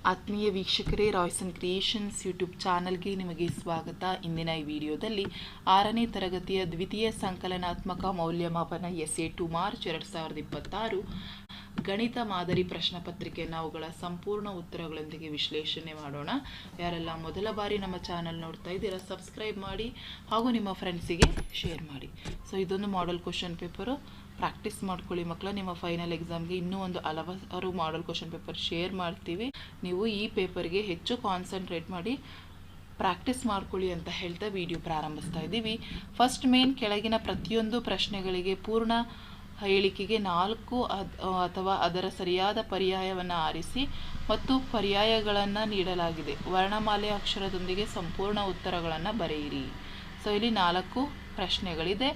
ಆತ್ಮೀಯ ವೀಕ್ಷಕರೇ, Royson creations YouTube ಚಾನಲ್ಗೆ ನಿಮಗೆ ಸ್ವಾಗತ. ಇಂದಿನ ಈ ವಿಡಿಯೋದಲ್ಲಿ 6ನೇ ತರಗತಿಯ ದ್ವಿತೀಯ ಸಂಕಲನಾತ್ಮಕ ಮೌಲ್ಯಮಾಪನ SA2 ಮಾರ್ಚ್ 2026 ಗಣಿತ ಮಾದರಿ ಪ್ರಶ್ನೆ ಪತ್ರಿಕೆಯನ್ನು ಅವುಗಳ ಸಂಪೂರ್ಣ ಉತ್ತರಗಳೊಂದಿಗೆ ವಿಶ್ಲೇಷಣೆ ಮಾಡೋಣ. ಯಾರೆಲ್ಲ ಮೊದಲ ಬಾರಿ ನಮ್ಮ ಚಾನಲ್ ನೋಡ್ತಾ ಇದ್ದೀರಾ, ಸಬ್ಸ್ಕ್ರೈಬ್ ಮಾಡಿ ಹಾಗೂ ನಿಮ್ಮ ಫ್ರೆಂಡ್ಸಿಗೆ ಶೇರ್ ಮಾಡಿ. ಸೊ ಇದೊಂದು ಮಾಡೆಲ್ ಕ್ವಶನ್ ಪೇಪರು, ಪ್ರಾಕ್ಟೀಸ್ ಮಾಡ್ಕೊಳ್ಳಿ ಮಕ್ಕಳ. ನಿಮ್ಮ ಫೈನಲ್ ಎಕ್ಸಾಮ್ಗೆ ಇನ್ನೂ ಒಂದು ಹಲವಾರು ಮಾಡೆಲ್ ಕ್ವಶನ್ ಪೇಪರ್ ಶೇರ್ ಮಾಡ್ತೀವಿ. ನೀವು ಈ ಪೇಪರ್ಗೆ ಹೆಚ್ಚು ಕಾನ್ಸಂಟ್ರೇಟ್ ಮಾಡಿ ಪ್ರಾಕ್ಟೀಸ್ ಮಾಡ್ಕೊಳ್ಳಿ ಅಂತ ಹೇಳ್ತಾ ವಿಡಿಯೋ ಪ್ರಾರಂಭಿಸ್ತಾ ಇದ್ದೀವಿ. ಫಸ್ಟ್ ಮೇನ್ ಕೆಳಗಿನ ಪ್ರತಿಯೊಂದು ಪ್ರಶ್ನೆಗಳಿಗೆ ಪೂರ್ಣ ಹೇಳಿಕೆಗೆ 4 ಅಥವಾ ಅದರ ಸರಿಯಾದ ಪರ್ಯಾಯವನ್ನು ಆರಿಸಿ ಮತ್ತು ಪರ್ಯಾಯಗಳನ್ನು ನೀಡಲಾಗಿದೆ. ವರ್ಣಮಾಲೆ ಅಕ್ಷರದೊಂದಿಗೆ ಸಂಪೂರ್ಣ ಉತ್ತರಗಳನ್ನು ಬರೆಯಿರಿ. ಸೊ ಇಲ್ಲಿ 4 ಪ್ರಶ್ನೆಗಳಿದೆ.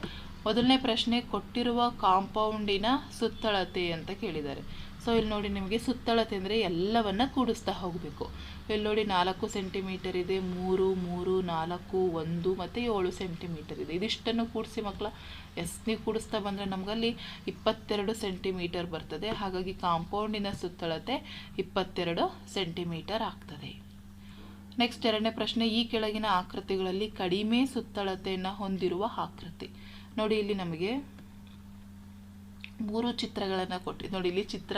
ಮೊದಲನೇ ಪ್ರಶ್ನೆ, ಕೊಟ್ಟಿರುವ ಕಾಂಪೌಂಡಿನ ಸುತ್ತಳತೆ ಅಂತ ಕೇಳಿದ್ದಾರೆ. ಸೊ ಇಲ್ಲಿ ನೋಡಿ, ನಿಮಗೆ ಸುತ್ತಳತೆ ಅಂದರೆ ಎಲ್ಲವನ್ನ ಕೂಡಿಸ್ತಾ ಹೋಗಬೇಕು. ಇಲ್ಲಿ ನೋಡಿ 4 ಸೆಂಟಿಮೀಟರ್ ಇದೆ, 3, 3, 4, 1 ಮತ್ತು 7 ಸೆಂಟಿಮೀಟರ್ ಇದೆ. ಇದಿಷ್ಟನ್ನು ಕೂಡಿಸಿ ಮಕ್ಕಳ, ನೀವು ಕೂಡಿಸ್ತಾ ಬಂದರೆ ನಮಗಲ್ಲಿ 22 ಸೆಂಟಿಮೀಟರ್ ಬರ್ತದೆ. ಹಾಗಾಗಿ ಕಾಂಪೌಂಡಿನ ಸುತ್ತಳತೆ 22 ಸೆಂಟಿಮೀಟರ್ ಆಗ್ತದೆ. ನೆಕ್ಸ್ಟ್ ಎರಡನೇ ಪ್ರಶ್ನೆ, ಈ ಕೆಳಗಿನ ಆಕೃತಿಗಳಲ್ಲಿ ಕಡಿಮೆ ಸುತ್ತಳತೆಯನ್ನು ಹೊಂದಿರುವ ಆಕೃತಿ. ನೋಡಿ, ಇಲ್ಲಿ ನಮಗೆ 3 ಚಿತ್ರಗಳನ್ನು ಕೊಟ್ಟಿದ್ದು. ನೋಡಿ, ಇಲ್ಲಿ ಚಿತ್ರ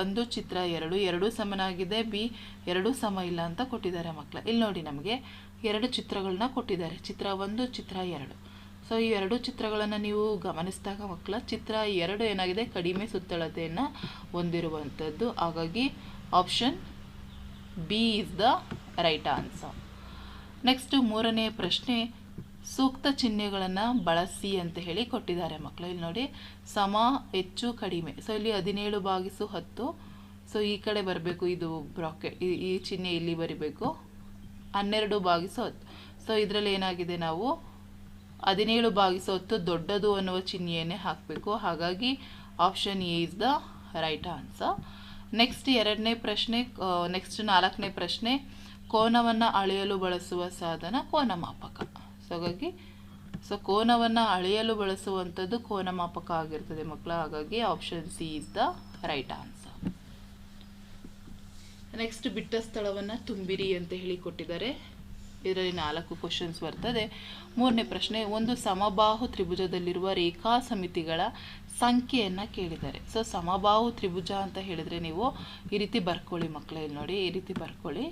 1, ಚಿತ್ರ 2, 2 ಸಮನಾಗಿದೆ, ಬಿ 2 ಸಮ ಇಲ್ಲ ಅಂತ ಕೊಟ್ಟಿದ್ದಾರೆ ಮಕ್ಕಳ. ಇಲ್ಲಿ ನೋಡಿ, ನಮಗೆ 2 ಚಿತ್ರಗಳನ್ನ ಕೊಟ್ಟಿದ್ದಾರೆ, ಚಿತ್ರ 1, ಚಿತ್ರ 2. ಸೊ ಈ 2 ಚಿತ್ರಗಳನ್ನು ನೀವು ಗಮನಿಸಿದಾಗ ಮಕ್ಕಳ, ಚಿತ್ರ 2 ಏನಾಗಿದೆ, ಕಡಿಮೆ ಸುತ್ತಳತೆಯನ್ನು ಹೊಂದಿರುವಂಥದ್ದು. ಹಾಗಾಗಿ option B is the right answer. Next ಮೂರನೇ ಪ್ರಶ್ನೆ, ಸೂಕ್ತ ಚಿಹ್ನೆಗಳನ್ನು ಬಳಸಿ ಅಂತ ಹೇಳಿ ಕೊಟ್ಟಿದ್ದಾರೆ ಮಕ್ಕಳು. ಇಲ್ಲಿ ನೋಡಿ, ಸಮ, ಹೆಚ್ಚು, ಕಡಿಮೆ. ಸೊ ಇಲ್ಲಿ 17/10. ಸೊ ಈ ಕಡೆ ಬರಬೇಕು, ಇದು ಬ್ರಾಕೆಟ್, ಈ ಚಿಹ್ನೆ ಇಲ್ಲಿ ಬರಿಬೇಕು. 12/10. ಸೊ ಇದರಲ್ಲಿ ಏನಾಗಿದೆ, ನಾವು 17/10 ದೊಡ್ಡದು ಅನ್ನುವ ಚಿಹ್ನೆಯನ್ನೇ ಹಾಕಬೇಕು. ಹಾಗಾಗಿ option A is the right answer. Next ಎರಡನೇ ಪ್ರಶ್ನೆ, ನೆಕ್ಸ್ಟ್ 4ನೇ ಪ್ರಶ್ನೆ, ಕೋನವನ್ನು ಅಳೆಯಲು ಬಳಸುವ ಸಾಧನ ಕೋನಮಾಪಕ. ಹಾಗಾಗಿ ಕೋನವನ್ನು ಅಳೆಯಲು ಬಳಸುವಂಥದ್ದು ಕೋನಮಾಪಕ ಆಗಿರ್ತದೆ ಮಕ್ಕಳ. ಹಾಗಾಗಿ option C is the right answer. Next ಬಿಟ್ಟ ಸ್ಥಳವನ್ನು ತುಂಬಿರಿ ಅಂತ ಹೇಳಿ ಕೊಟ್ಟಿದ್ದಾರೆ. ಇದರಲ್ಲಿ 4 ಕ್ವಶನ್ಸ್ ಬರ್ತದೆ. ಮೂರನೇ ಪ್ರಶ್ನೆ, ಒಂದು ಸಮಬಾಹು ತ್ರಿಭುಜದಲ್ಲಿರುವ ರೇಖಾ ಸಮಿತಿಗಳ ಸಂಖ್ಯೆಯನ್ನು ಕೇಳಿದ್ದಾರೆ. ಸೊ ಸಮಬಾಹು ತ್ರಿಭುಜ ಅಂತ ಹೇಳಿದರೆ ನೀವು ಈ ರೀತಿ ಬರ್ಕೊಳ್ಳಿ ಮಕ್ಕಳ. ಇಲ್ಲಿ ನೋಡಿ, ಈ ರೀತಿ ಬರ್ಕೊಳ್ಳಿ.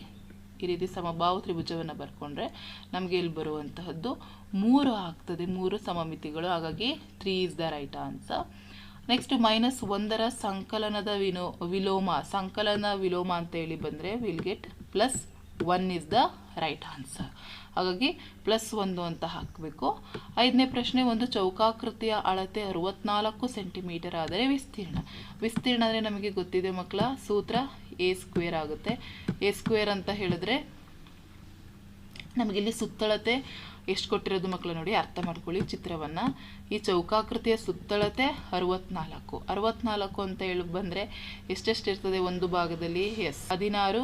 ಈ ರೀತಿ ಸಮಬಾಹು ತ್ರಿಭುಜವನ್ನು ಬರ್ಕೊಂಡ್ರೆ ನಮಗೆ ಇಲ್ಲಿ ಬರುವಂತಹದ್ದು 3 ಆಗ್ತದೆ, 3 ಸಮಮಿತಿಗಳು. ಹಾಗಾಗಿ 3 is the right answer. Next -1ರ ಸಂಕಲನದ ಸಂಕಲನ ವಿಲೋಮ ಅಂತ ಹೇಳಿ ಬಂದರೆ will get +1 is the right answer. ಹಾಗಾಗಿ +1 ಅಂತ ಹಾಕಬೇಕು. 5ನೇ ಪ್ರಶ್ನೆ, ಒಂದು ಚೌಕಾಕೃತಿಯ ಅಳತೆ 64 ಸೆಂಟಿಮೀಟರ್ ಆದರೆ ವಿಸ್ತೀರ್ಣ ಅಂದರೆ ನಮಗೆ ಗೊತ್ತಿದೆ ಮಕ್ಕಳ, ಸೂತ್ರ A² ಆಗುತ್ತೆ. A² ಅಂತ ಹೇಳಿದ್ರೆ ನಮಗಿಲ್ಲಿ ಸುತ್ತಳತೆ ಎಷ್ಟು ಕೊಟ್ಟಿರೋದು ಮಕ್ಕಳು ನೋಡಿ, ಅರ್ಥ ಮಾಡ್ಕೊಳ್ಳಿ ಚಿತ್ರವನ್ನು. ಈ ಚೌಕಾಕೃತಿಯ ಸುತ್ತಳತೆ 64 ಅಂತ ಹೇಳಿ ಬಂದರೆ ಎಷ್ಟೆಷ್ಟು ಇರ್ತದೆ ಒಂದು ಭಾಗದಲ್ಲಿ? 16,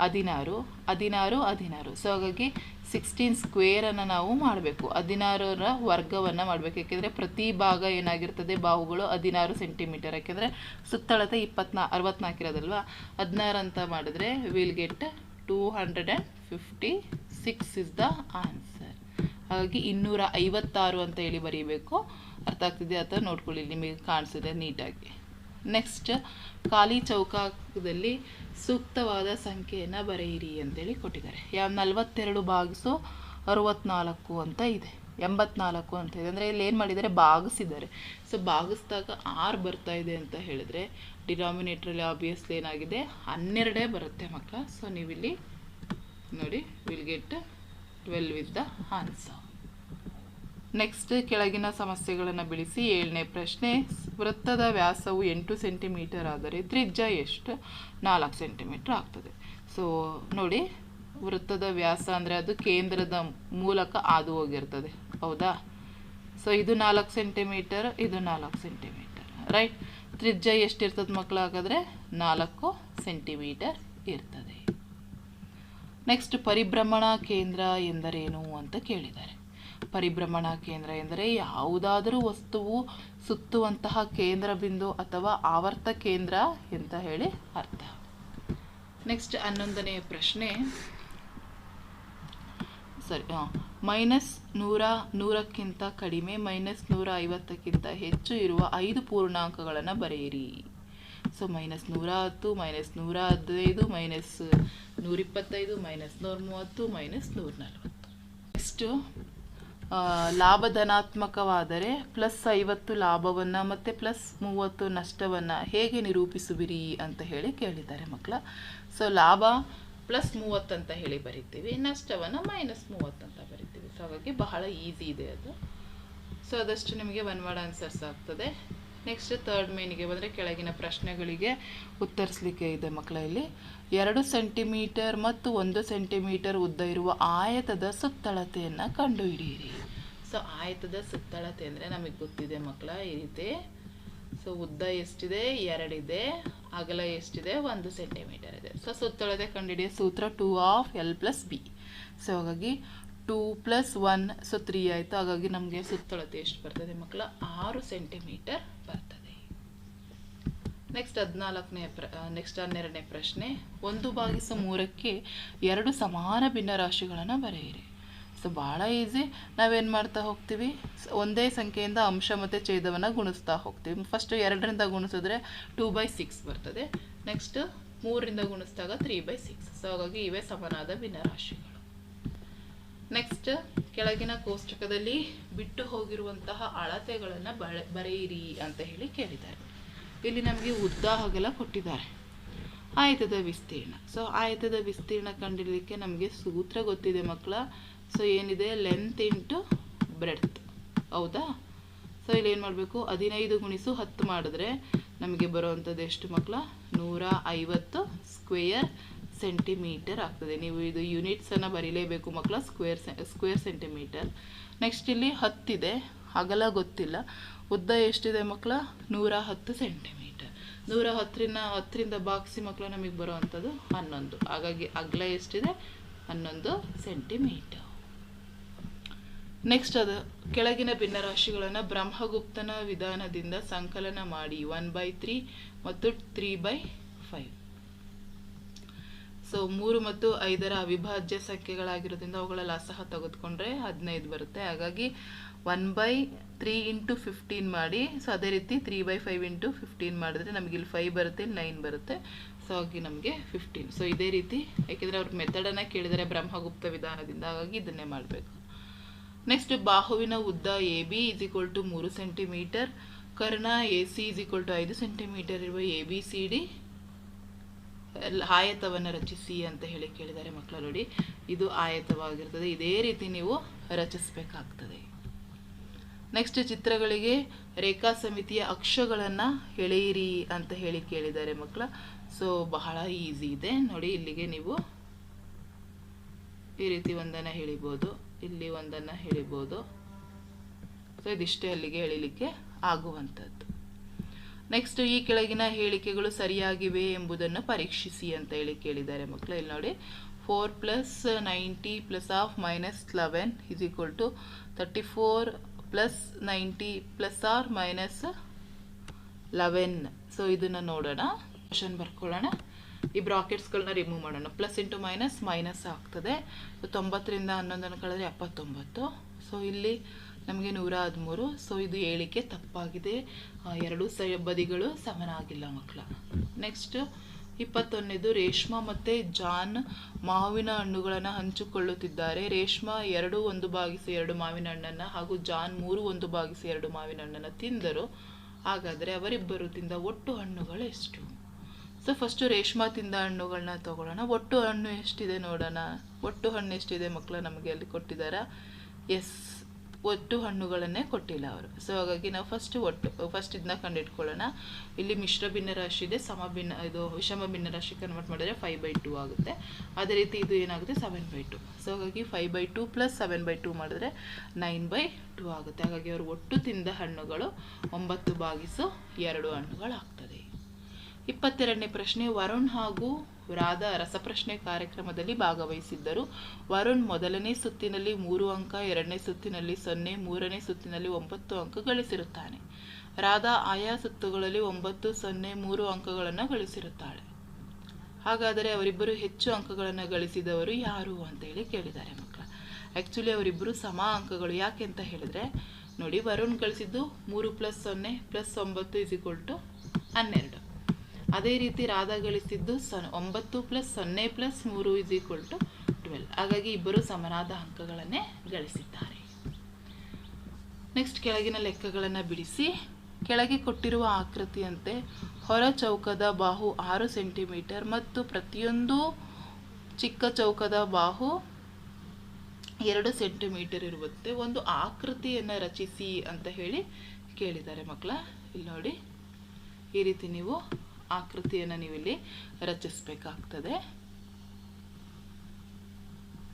16, 16, 16. ಸೊ ಹಾಗಾಗಿ 16² ಅನ್ನು ನಾವು ಮಾಡಬೇಕು, 16ರ ವರ್ಗವನ್ನು ಮಾಡಬೇಕು. ಯಾಕೆಂದರೆ ಪ್ರತಿ ಭಾಗ ಏನಾಗಿರ್ತದೆ, ಬಾಹುಗಳು 16 ಸೆಂಟಿಮೀಟರ್. ಯಾಕೆಂದರೆ ಸುತ್ತಳತೆ 64 ಇರೋದಲ್ವಾ. 16 ಅಂತ ಮಾಡಿದ್ರೆ will get 256 is the answer. ಹಾಗಾಗಿ 256 ಅಂತ ಹೇಳಿ ಬರೀಬೇಕು. ಅರ್ಥ ಆಗ್ತಿದೆ ಅಥವಾ ನೋಡ್ಕೊಳ್ಳಿ, ನಿಮಗೆ ಕಾಣಿಸಿದೆ ನೀಟಾಗಿ. ನೆಕ್ಸ್ಟ್, ಖಾಲಿ ಚೌಕದಲ್ಲಿ ಸೂಕ್ತವಾದ ಸಂಖ್ಯೆಯನ್ನು ಬರೆಯಿರಿ ಅಂತೇಳಿ ಕೊಟ್ಟಿದ್ದಾರೆ. 42/64 ಅಂತ ಇದೆ, 84 ಅಂತ ಇದೆ. ಅಂದರೆ ಇಲ್ಲಿ ಏನು ಮಾಡಿದ್ದಾರೆ, ಭಾಗಿಸಿದ್ದಾರೆ. ಸೊ ಭಾಗಿಸಿದಾಗ 6 ಬರ್ತಾ ಇದೆ ಅಂತ ಹೇಳಿದ್ರೆ ಡಿನಾಮಿನೇಟ್ರಲ್ಲಿ ಆಬ್ವಿಯಸ್ಲಿ ಏನಾಗಿದೆ, 12 ಬರುತ್ತೆ ಮಕ್ಕಳ. ಸೊ ನೀವಿಲ್ಲಿ ನೋಡಿ, will get 12 is the answer. Next ಕೆಳಗಿನ ಸಮಸ್ಯೆಗಳನ್ನು ಬಿಡಿಸಿ. 7ನೇ ಪ್ರಶ್ನೆ, ವೃತ್ತದ ವ್ಯಾಸವು 8 ಸೆಂಟಿಮೀಟರ್ ಆದರೆ ತ್ರಿಜ್ಯ ಎಷ್ಟು? 4 ಸೆಂಟಿಮೀಟರ್ ಆಗ್ತದೆ. ಸೊ ನೋಡಿ, ವೃತ್ತದ ವ್ಯಾಸ ಅಂದರೆ ಅದು ಕೇಂದ್ರದ ಮೂಲಕ ಹಾದು ಹೋಗಿರ್ತದೆ, ಹೌದಾ? ಸೊ ಇದು 4 ಸೆಂಟಿಮೀಟರ್, ಇದು 4 ಸೆಂಟಿಮೀಟರ್, ರೈಟ್? ತ್ರಿಜ್ಯ ಎಷ್ಟಿರ್ತದೆ ಮಕ್ಕಳು? ಹಾಗಾದರೆ 4 ಸೆಂಟಿಮೀಟರ್ ಇರ್ತದೆ. ನೆಕ್ಸ್ಟ್, ಪರಿಭ್ರಮಣಾ ಕೇಂದ್ರ ಎಂದರೇನು ಅಂತ ಕೇಳಿದ್ದಾರೆ. ಪರಿಭ್ರಮಣಾ ಕೇಂದ್ರ ಎಂದರೆ ಯಾವುದಾದರೂ ವಸ್ತುವು ಸುತ್ತುವಂತಹ ಕೇಂದ್ರ ಬಿಂದು ಅಥವಾ ಆವರ್ತ ಕೇಂದ್ರ ಅಂತ ಹೇಳಿ ಅರ್ಥ. ನೆಕ್ಸ್ಟ್ 11ನೇ ಪ್ರಶ್ನೆ, ಸರಿ -100ಕ್ಕಿಂತ ಕಡಿಮೆ -150ಕ್ಕಿಂತ ಹೆಚ್ಚು ಇರುವ 5 ಪೂರ್ಣಾಂಕಗಳನ್ನು ಬರೆಯಿರಿ. ಸೊ -110, -115, -125, -130, -140. ನೆಕ್ಸ್ಟು ಲಾಭ ಧನಾತ್ಮಕವಾದರೆ +50 ಲಾಭವನ್ನು ಮತ್ತು +30 ನಷ್ಟವನ್ನು ಹೇಗೆ ನಿರೂಪಿಸುವಿರಿ ಅಂತ ಹೇಳಿ ಕೇಳಿದ್ದಾರೆ ಮಕ್ಕಳ. ಸೊ ಲಾಭ +30 ಅಂತ ಹೇಳಿ ಬರಿತೀವಿ, ನಷ್ಟವನ್ನು -30 ಅಂತ ಬರಿತೀವಿ. ಸೊ ಹಾಗಾಗಿ ಬಹಳ ಈಸಿ ಇದೆ ಅದು. ಸೊ ಅದಷ್ಟು ನಿಮಗೆ ಒನ್ ವರ್ಡ್ ಆನ್ಸರ್ಸ್ ಆಗ್ತದೆ. ನೆಕ್ಸ್ಟ್ 3rd ಮೇನಿಗೆ ಬಂದರೆ ಕೆಳಗಿನ ಪ್ರಶ್ನೆಗಳಿಗೆ ಉತ್ತರಿಸಲಿಕ್ಕೆ ಇದೆ ಮಕ್ಕಳ. ಇಲ್ಲಿ 2 ಸೆಂಟಿಮೀಟರ್ ಮತ್ತು 1 ಸೆಂಟಿಮೀಟರ್ ಉದ್ದ ಇರುವ ಆಯತದ ಸುತ್ತಳತೆಯನ್ನು ಕಂಡುಹಿಡಿಯಿರಿ. ಸೊ ಆಯತದ ಸುತ್ತಳತೆ ಅಂದರೆ ನಮಗೆ ಗೊತ್ತಿದೆ ಮಕ್ಕಳ, ಈ ರೀತಿ. ಸೊ ಉದ್ದ ಎಷ್ಟಿದೆ? 2 ಇದೆ. ಅಗಲ ಎಷ್ಟಿದೆ? 1 ಸೆಂಟಿಮೀಟರ್ ಇದೆ. ಸೊ ಸುತ್ತಳತೆ ಕಂಡುಹಿಡಿಯೋ ಸೂತ್ರ 2/L+B. ಸೊ ಹಾಗಾಗಿ 2 + 1 ಸೊ 3 ಆಯಿತು. ಹಾಗಾಗಿ ನಮಗೆ ಸುತ್ತಳತೆ ಎಷ್ಟು ಬರ್ತದೆ ಮಕ್ಕಳ? 6 ಸೆಂಟಿಮೀಟರ್ ಬರ್ತದೆ. ನೆಕ್ಸ್ಟ್ 12ನೇ ಪ್ರಶ್ನೆ, 1/3ಕ್ಕೆ 2 ಸಮಾನ ಭಿನ್ನರಾಶಿಗಳನ್ನು ಬರೆಯಿರಿ. ಸೊ ಭಾಳ ಈಸಿ. ನಾವೇನು ಮಾಡ್ತಾ ಹೋಗ್ತೀವಿ? ಒಂದೇ ಸಂಖ್ಯೆಯಿಂದ ಅಂಶ ಮತ್ತು ಛೇದವನ್ನು ಗುಣಿಸ್ತಾ ಹೋಗ್ತೀವಿ. ಫಸ್ಟ್ 2ರಿಂದ ಗುಣಿಸಿದ್ರೆ 2/6 ಬರ್ತದೆ. ನೆಕ್ಸ್ಟ್ 3ರಿಂದ ಗುಣಿಸಿದಾಗ 3/6. ಸೊ ಹಾಗಾಗಿ ಇವೇ ಸಮನಾದ ಭಿನ್ನರಾಶಿಗಳು. ನೆಕ್ಸ್ಟ್ ಕೆಳಗಿನ ಕೋಷ್ಟಕದಲ್ಲಿ ಬಿಟ್ಟು ಹೋಗಿರುವಂತಹ ಅಳತೆಗಳನ್ನು ಬರೆಯಿರಿ ಅಂತ ಹೇಳಿ ಕೇಳಿದ್ದಾರೆ. ಇಲ್ಲಿ ನಮಗೆ ಉದ್ದ ಅಗಲ ಕೊಟ್ಟಿದ್ದಾರೆ, ಆಯತದ ವಿಸ್ತೀರ್ಣ. ಸೊ ಆಯತದ ವಿಸ್ತೀರ್ಣ ಕಂಡುಹಿಡಿಯಲಿಕ್ಕೆ ನಮಗೆ ಸೂತ್ರ ಗೊತ್ತಿದೆ ಮಕ್ಕಳ. ಸೊ ಏನಿದೆ? ಲೆಂತ್ ಇಂಟು ಬ್ರೆಡ್ತ್, ಹೌದಾ? ಸೊ ಇಲ್ಲಿ ಏನು ಮಾಡಬೇಕು? 15 × 10 ಮಾಡಿದ್ರೆ ನಮಗೆ ಬರುವಂಥದ್ದು ಎಷ್ಟು ಮಕ್ಕಳ? 150 ಸ್ಕ್ವೇರ್ ಸೆಂಟಿಮೀಟರ್ ಆಗ್ತದೆ. ನೀವು ಇದು ಯೂನಿಟ್ಸನ್ನು ಬರೀಲೇಬೇಕು ಮಕ್ಕಳ, ಸ್ಕ್ವೇರ್ ಸೆಂಟಿಮೀಟರ್. ನೆಕ್ಸ್ಟ್ ಇಲ್ಲಿ 10 ಇದೆ, ಅಗಲ ಗೊತ್ತಿಲ್ಲ. ಉದ್ದ ಎಷ್ಟಿದೆ ಮಕ್ಕಳ? 110 ಸೆಂಟಿಮೀಟರ್. 110ರಿಂದ ಭಾಗಿಸಿ ಮಕ್ಕಳ ನಮಗೆ ಬರುವಂಥದ್ದು 11. ಹಾಗಾಗಿ ಅಗಲ ಎಷ್ಟಿದೆ? 11 ಸೆಂಟಿಮೀಟರ್. ನೆಕ್ಸ್ಟ್ ಅದು ಕೆಳಗಿನ ಭಿನ್ನರಾಶಿಗಳನ್ನು ಬ್ರಹ್ಮಗುಪ್ತನ ವಿಧಾನದಿಂದ ಸಂಕಲನ ಮಾಡಿ 1/3 ಮತ್ತು 3/5. ಸೊ 3 ಮತ್ತು 5ರ ಅವಿಭಾಜ್ಯ ಸಂಖ್ಯೆಗಳಾಗಿರೋದ್ರಿಂದ ಅವುಗಳ ಲಸಹ ತೆಗೆದುಕೊಂಡ್ರೆ 15 ಬರುತ್ತೆ. ಹಾಗಾಗಿ 1/3 × 15 ಮಾಡಿ. ಸೊ ಅದೇ ರೀತಿ 3/5 × 15 ಮಾಡಿದ್ರೆ ನಮಗೆ ಇಲ್ಲಿ 5 ಬರುತ್ತೆ, ಇಲ್ಲಿ 9 ಬರುತ್ತೆ. ಸೊ ಹಾಗೆ ನಮಗೆ 15. ಸೊ ಇದೇ ರೀತಿ, ಯಾಕೆಂದರೆ ಅವ್ರ ಮೆಥಡನ್ನು ಕೇಳಿದರೆ ಬ್ರಹ್ಮಗುಪ್ತ ವಿಧಾನದಿಂದ, ಹಾಗಾಗಿ ಇದನ್ನೇ ಮಾಡಬೇಕು. ನೆಕ್ಸ್ಟ್ ಬಾಹುವಿನ ಉದ್ದ AB = 3 centimetre, Karna AC = 5 centimetre ಇರುವ ABCD ಆಯತವನ್ನು ರಚಿಸಿ ಅಂತ ಹೇಳಿ ಕೇಳಿದ್ದಾರೆ ಮಕ್ಕಳ. ನೋಡಿ, ಇದು ಆಯತವಾಗಿರ್ತದೆ. ಇದೇ ರೀತಿ ನೀವು ರಚಿಸಬೇಕಾಗ್ತದೆ. ನೆಕ್ಸ್ಟ್ ಚಿತ್ರಗಳಿಗೆ ರೇಖಾ ಸಮಿತಿಯ ಅಕ್ಷಗಳನ್ನು ಎಳೆಯಿರಿ ಅಂತ ಹೇಳಿ ಕೇಳಿದ್ದಾರೆ ಮಕ್ಕಳ. ಸೊ ಬಹಳ ಈಸಿ ಇದೆ ನೋಡಿ. ಇಲ್ಲಿಗೆ ನೀವು ಈ ರೀತಿ ಒಂದನ್ನು ಎಳಿಬೋದು, ಇಲ್ಲಿ ಒಂದನ್ನು ಎಳಿಬೋದು. ಸೊ ಇದಿಷ್ಟೇ ಅಲ್ಲಿಗೆ ಎಳಿಲಿಕ್ಕೆ ಆಗುವಂಥದ್ದು. ನೆಕ್ಸ್ಟ್ ಈ ಕೆಳಗಿನ ಹೇಳಿಕೆಗಳು ಸರಿಯಾಗಿವೆ ಎಂಬುದನ್ನು ಪರೀಕ್ಷಿಸಿ ಅಂತ ಹೇಳಿ ಕೇಳಿದ್ದಾರೆ ಮಕ್ಕಳು. ಇಲ್ಲಿ ನೋಡಿ, 4 + 90 + -11 = 34 + 90 ± 11. ಸೊ ಇದನ್ನು ನೋಡೋಣ, ಕ್ವಶನ್ ಬರ್ಕೊಳ್ಳೋಣ. ಈ ಬ್ರಾಕೆಟ್ಸ್ಗಳನ್ನ ರಿಮೂವ್ ಮಾಡೋಣ. ಪ್ಲಸ್ ಇಂಟು ಮೈನಸ್ ಮೈನಸ್ ಆಗ್ತದೆ. 90ರಿಂದ 11 ಕಳೆದ್ರೆ 79. ಸೊ ಇಲ್ಲಿ ನಮಗೆ 113. ಸೊ ಇದು ಹೇಳಿಕೆ ತಪ್ಪಾಗಿದೆ. ಎರಡೂ ಬದಿಗಳು ಸಮನಾಗಿಲ್ಲ ಮಕ್ಕಳ. ನೆಕ್ಸ್ಟ್ 21ನೇದು, ರೇಷ್ಮಾ ಮತ್ತು ಜಾನ್ ಮಾವಿನ ಹಣ್ಣುಗಳನ್ನು ಹಂಚಿಕೊಳ್ಳುತ್ತಿದ್ದಾರೆ. ರೇಷ್ಮಾ 2/1 ಮಾವಿನ ಹಣ್ಣನ್ನು ಹಾಗೂ ಜಾನ್ 3/1 ಮಾವಿನ ಹಣ್ಣನ್ನು ತಿಂದರು. ಹಾಗಾದರೆ ಅವರಿಬ್ಬರು ತಿಂದ ಒಟ್ಟು ಹಣ್ಣುಗಳು ಎಷ್ಟು? ಸೊ ಫಸ್ಟು ರೇಷ್ಮಾ ತಿಂದ ಹಣ್ಣುಗಳನ್ನ ತಗೊಳ್ಳೋಣ. ಒಟ್ಟು ಹಣ್ಣು ಎಷ್ಟಿದೆ ನೋಡೋಣ. ಒಟ್ಟು ಹಣ್ಣು ಎಷ್ಟಿದೆ ಮಕ್ಕಳ? ನಮಗೆ ಅಲ್ಲಿ ಕೊಟ್ಟಿದ್ದಾರಾ? ಎಸ್, ಒಟ್ಟು ಹಣ್ಣುಗಳನ್ನೇ ಕೊಟ್ಟಿಲ್ಲ ಅವರು. ಸೊ ಹಾಗಾಗಿ ನಾವು ಫಸ್ಟ್ ಇದನ್ನ ಕಂಡುಹಿಡ್ಕೊಳ್ಳೋಣ. ಇಲ್ಲಿ ಮಿಶ್ರ ಭಿನ್ನರಾಶಿ ಇದೆ, ವಿಷಮ ಭಿನ್ನರಾಶಿ ಕನ್ವರ್ಟ್ ಮಾಡಿದರೆ 5/2 ಆಗುತ್ತೆ. ಅದೇ ರೀತಿ ಇದು ಏನಾಗುತ್ತೆ? 7/2. ಸೊ ಹಾಗಾಗಿ 5/2 + 7/2 ಮಾಡಿದ್ರೆ 9/2 ಆಗುತ್ತೆ. ಹಾಗಾಗಿ ಅವರು ಒಟ್ಟು ತಿಂದ ಹಣ್ಣುಗಳು 9/2 ಹಣ್ಣುಗಳಾಗ್ತದೆ. 22ನೇ ಪ್ರಶ್ನೆ, ವರುಣ್ ಹಾಗೂ ರಾಧಾ ರಸಪ್ರಶ್ನೆ ಕಾರ್ಯಕ್ರಮದಲ್ಲಿ ಭಾಗವಹಿಸಿದ್ದರು. ವರುಣ್ ಮೊದಲನೇ ಸುತ್ತಿನಲ್ಲಿ 3 ಅಂಕ, ಎರಡನೇ ಸುತ್ತಿನಲ್ಲಿ 0, ಮೂರನೇ ಸುತ್ತಿನಲ್ಲಿ 9 ಅಂಕ ಗಳಿಸಿರುತ್ತಾನೆ. ರಾಧಾ ಆಯಾ ಸುತ್ತುಗಳಲ್ಲಿ 9, 0, 3 ಅಂಕಗಳನ್ನು ಗಳಿಸಿರುತ್ತಾಳೆ. ಹಾಗಾದರೆ ಅವರಿಬ್ಬರು ಹೆಚ್ಚು ಅಂಕಗಳನ್ನು ಗಳಿಸಿದವರು ಯಾರು ಅಂತೇಳಿ ಕೇಳಿದ್ದಾರೆ ಮಕ್ಕಳ. ಆ್ಯಕ್ಚುಲಿ ಅವರಿಬ್ಬರು ಸಮ ಅಂಕಗಳು. ಯಾಕೆ ಅಂತ ಹೇಳಿದರೆ ನೋಡಿ, ವರುಣ್ ಗಳಿಸಿದ್ದು 3 + 0 + 9 = 12. ಅದೇ ರೀತಿ ರಾಧಾ ಗಳಿಸಿದ್ದು 9 + 0 + 3 = 12. ಹಾಗಾಗಿ ಇಬ್ಬರು ಸಮನಾದ ಅಂಕಗಳನ್ನೇ ಗಳಿಸಿದ್ದಾರೆ. ನೆಕ್ಸ್ಟ್ ಕೆಳಗಿನ ಲೆಕ್ಕಗಳನ್ನು ಬಿಡಿಸಿ. ಕೆಳಗೆ ಕೊಟ್ಟಿರುವ ಆಕೃತಿಯಂತೆ ಹೊರ ಚೌಕದ ಬಾಹು 6 ಸೆಂಟಿಮೀಟರ್ ಮತ್ತು ಪ್ರತಿಯೊಂದು ಚಿಕ್ಕ ಚೌಕದ ಬಾಹು 2 ಸೆಂಟಿಮೀಟರ್ ಇರುತ್ತೆ. ಒಂದು ಆಕೃತಿಯನ್ನು ರಚಿಸಿ ಅಂತ ಹೇಳಿ ಕೇಳಿದ್ದಾರೆ ಮಕ್ಕಳ. ಇಲ್ಲಿ ನೋಡಿ, ಈ ರೀತಿ ನೀವು ಆಕೃತಿಯನ್ನು ನೀವಿಲ್ಲಿ ರಚಿಸಬೇಕಾಗ್ತದೆ.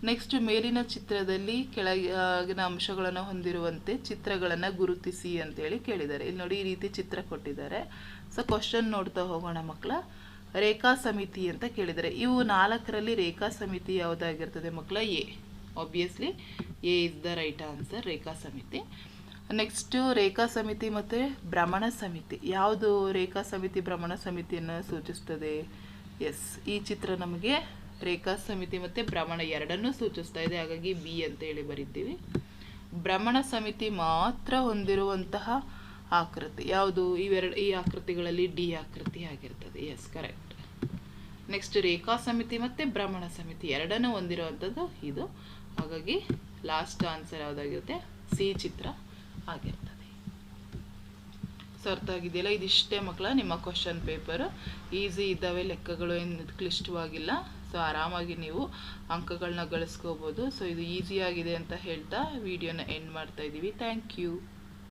ನೆಕ್ಸ್ಟ್ ಮೇಲಿನ ಚಿತ್ರದಲ್ಲಿ ಕೆಳಗಿನ ಅಂಶಗಳನ್ನು ಹೊಂದಿರುವಂತೆ ಚಿತ್ರಗಳನ್ನು ಗುರುತಿಸಿ ಅಂತೇಳಿ ಕೇಳಿದ್ದಾರೆ. ಇಲ್ಲಿ ನೋಡಿ, ಈ ರೀತಿ ಚಿತ್ರ ಕೊಟ್ಟಿದ್ದಾರೆ. ಸೊ ಕ್ವಶನ್ ನೋಡ್ತಾ ಹೋಗೋಣ ಮಕ್ಕಳ. ರೇಖಾ ಸಮಿತಿ ಅಂತ ಕೇಳಿದ್ದಾರೆ. ಇವು 4ರಲ್ಲಿ ರೇಖಾ ಸಮಿತಿ ಯಾವುದಾಗಿರ್ತದೆ ಮಕ್ಕಳ? A. Obviously A is the right answer, ರೇಖಾ ಸಮಿತಿ. ನೆಕ್ಸ್ಟ್ ರೇಖಾ ಸಮಿತಿ ಮತ್ತು ಭ್ರಮಣ ಸಮಿತಿ. ಯಾವುದು ರೇಖಾ ಸಮಿತಿ ಭ್ರಮಣ ಸಮಿತಿಯನ್ನು ಸೂಚಿಸ್ತದೆ? ಎಸ್, ಈ ಚಿತ್ರ ನಮಗೆ ರೇಖಾ ಸಮಿತಿ ಮತ್ತು ಭ್ರಮಣ ಎರಡನ್ನೂ ಸೂಚಿಸ್ತಾ ಇದೆ. ಹಾಗಾಗಿ ಬಿ ಅಂತೇಳಿ ಬರಿತೀವಿ. ಭ್ರಮಣ ಸಮಿತಿ ಮಾತ್ರ ಹೊಂದಿರುವಂತಹ ಆಕೃತಿ ಯಾವುದು? ಈ ಆಕೃತಿಗಳಲ್ಲಿ ಡಿ ಆಕೃತಿ ಆಗಿರ್ತದೆ. S, correct. ನೆಕ್ಸ್ಟ್ ರೇಖಾ ಸಮಿತಿ ಮತ್ತು ಭ್ರಮಣ ಸಮಿತಿ ಎರಡನ್ನೂ ಹೊಂದಿರುವಂಥದ್ದು ಇದು. ಹಾಗಾಗಿ ಲಾಸ್ಟ್ ಆನ್ಸರ್ ಯಾವುದಾಗಿರುತ್ತೆ? ಸಿ ಚಿತ್ರ ಆಗಿರ್ತದೆ. ಸೊ ಅರ್ಥ ಆಗಿದೆಯಲ್ಲ? ಇದಿಷ್ಟೇ ಮಕ್ಕಳ ನಿಮ್ಮ ಕ್ವಶನ್ ಪೇಪರ್. ಈಸಿ ಇದ್ದಾವೆ, ಲೆಕ್ಕಗಳು ಏನು ಕ್ಲಿಷ್ಟವಾಗಿಲ್ಲ. ಸೊ ಆರಾಮಾಗಿ ನೀವು ಅಂಕಗಳನ್ನ ಗಳಿಸ್ಕೋಬೋದು. ಸೊ ಇದು ಈಸಿಯಾಗಿದೆ ಅಂತ ಹೇಳ್ತಾ ವಿಡಿಯೋನ ಎಂಡ್ ಮಾಡ್ತಾ ಇದ್ದೀವಿ. Thank you.